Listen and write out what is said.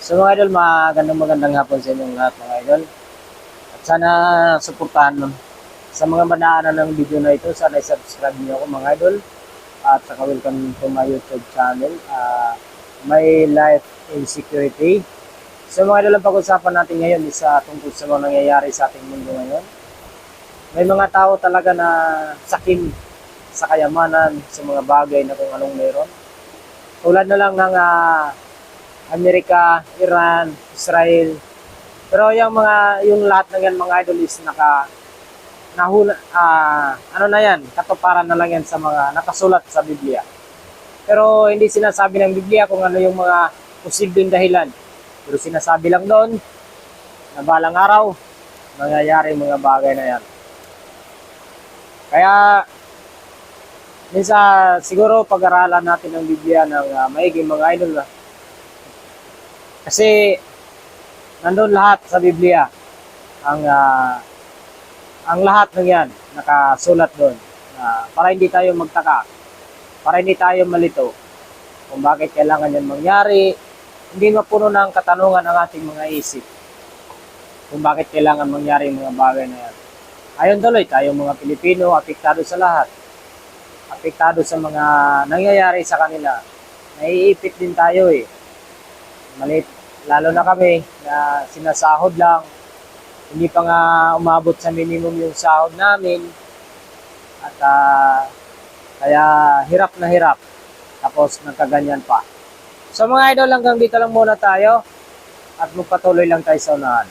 So mga idol, magandang hapon sa inyong lahat mga idol. At sana suportahan mo. Sa mga manaanan ng video na ito, sana i-subscribe niyo ako mga idol. At saka welcome to my YouTube channel, My Life in Security. So mga idol, ang pag-usapan natin ngayon is tungkol sa mga nangyayari sa ating mundo ngayon. May mga tao talaga na sakim sa kayamanan, sa mga bagay na kung anong meron. Tulad na lang ng Amerika, Iran, Israel. Pero yung lahat ng yan mga idol is ano na yan, katuparan na lang yan sa mga nakasulat sa Biblia. Pero hindi sinasabi ng Biblia kung ano yung mga posibleng dahilan. Pero sinasabi lang doon na balang araw, mangyayari mga bagay na yan. Kaya minsan siguro pag-aralan natin ng Biblia ng maiging mga idol. Kasi nandun lahat sa Biblia. Ang lahat ng yan nakasulat doon. Para hindi tayo magtaka. Para hindi tayo malito kung bakit kailangan yan mangyari. Hindi mapuno ng katanungan ang ating mga isip kung bakit kailangan mangyari yung mga bagay na yan. Ayon tuloy, tayong mga Pilipino, apektado sa lahat. Apektado sa mga nangyayari sa kanila. Naiipit din tayo eh. Malit, lalo na kami na sinasahod lang. Hindi pa nga umabot sa minimum yung sahod namin. At kaya hirap na hirap. Tapos nagkaganyan pa. So mga idol, hanggang dito lang muna tayo. At magpatuloy lang tayo sa unahan.